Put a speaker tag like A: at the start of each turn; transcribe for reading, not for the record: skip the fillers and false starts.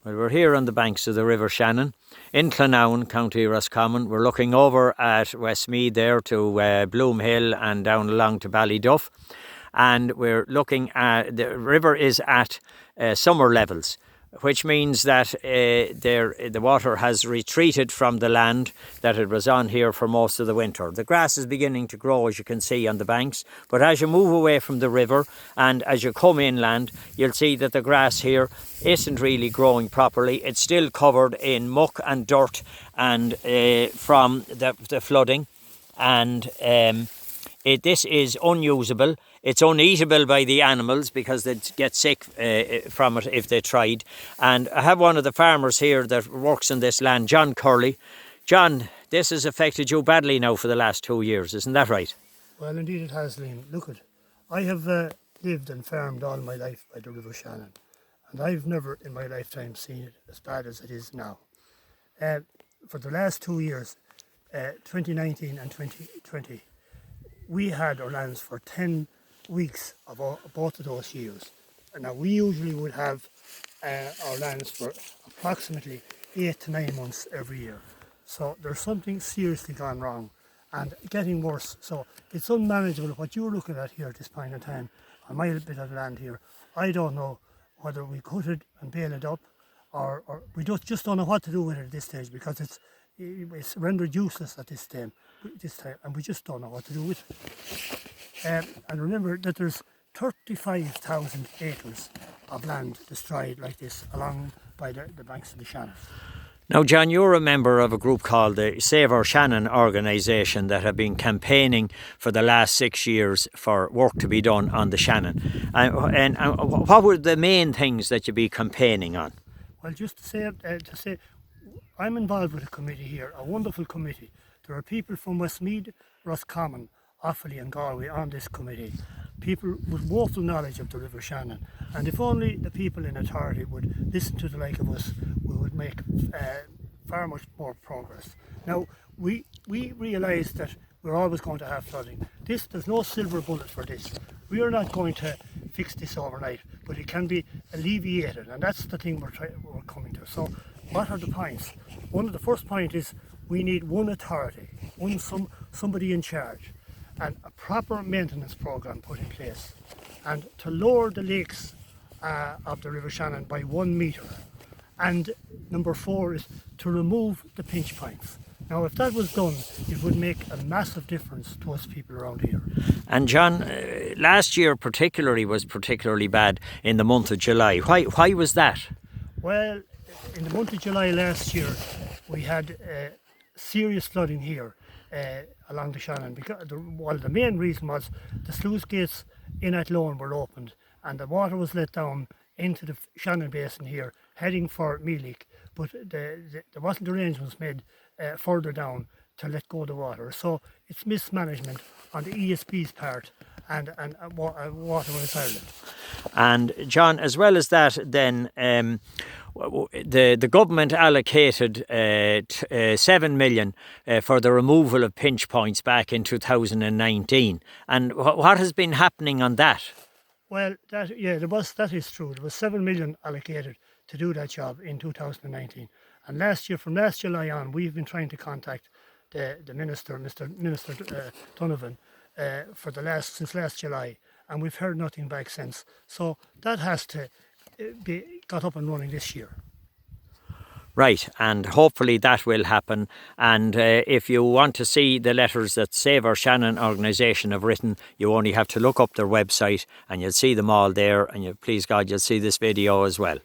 A: Well, we're here on the banks of the River Shannon in Clonown, County Roscommon. We're looking over at Westmeath there to Bloom Hill and down along to Ballyduff. And we're looking at, the river is at summer levels, which means that the water has retreated from the land that it was on here for most of the winter. The grass is beginning to grow, as you can see on the banks, but as you move away from the river and as you come inland, you'll see that the grass here isn't really growing properly. It's still covered in muck and dirt and from the flooding, and this is unusable. It's uneatable by the animals because they'd get sick from it if they tried. And I have one of the farmers here that works in this land, John Curley. John, this has affected you badly now for the last 2 years, isn't that right?
B: Well, indeed it has, Liam. Look, I have lived and farmed all my life by the River Shannon, and I've never in my lifetime seen it as bad as it is now. For the last 2 years, 2019 and 2020, we had our lands for 10 weeks of both of those years. And now we usually would have our lands for approximately 8 to 9 months every year. So there's something seriously gone wrong and getting worse. So it's unmanageable. What you're looking at here at this point in time, on my bit of land here, I don't know whether we cut it and bale it up or we just don't know what to do with it at this stage, because it's rendered useless at this time, and we just don't know what to do with it. And remember that there's 35,000 acres of land destroyed like this along by the banks of the Shannon.
A: Now, John, you're a member of a group called the Save Our Shannon organisation that have been campaigning for the last 6 years for work to be done on the Shannon. And what were the main things that you'd be campaigning on?
B: Well, just to say, I'm involved with a committee here, a wonderful committee. There are people from Westmeath, Roscommon, Offaly and Galway on this committee. People with woeful knowledge of the River Shannon. And if only the people in authority would listen to the like of us, we would make far much more progress. Now, we realise that we're always going to have flooding. There's no silver bullet for this. We are not going to fix this overnight, but it can be alleviated, and that's the thing we're coming to. So, what are the points? The first point is we need one authority, somebody in charge, and a proper maintenance programme put in place, and to lower the lakes of the River Shannon by 1 metre. And number 4 is to remove the pinch points. Now, if that was done, it would make a massive difference to us people around here.
A: And John, last year was particularly bad in the month of July. Why was that?
B: Well, in the month of July last year, we had serious flooding here along the Shannon. The main reason was the sluice gates in Athlone were opened and the water was let down into the Shannon basin here, heading for Mealich, but there wasn't arrangements made further down to let go of the water. So it's mismanagement on the ESB's part and Waterways Ireland.
A: And John, as well as that, then the government allocated 7 million for the removal of pinch points back in 2019. And what has been happening on that?
B: Well, that is true. There was 7 million allocated to do that job in 2019. And from last July on, we've been trying to contact the Minister, Minister Donovan, since last July, and we've heard nothing back since. So that has to be got up and running this year.
A: Right, and hopefully that will happen. And if you want to see the letters that Save Our Shannon organisation have written, you only have to look up their website and you'll see them all there, and please God, you'll see this video as well.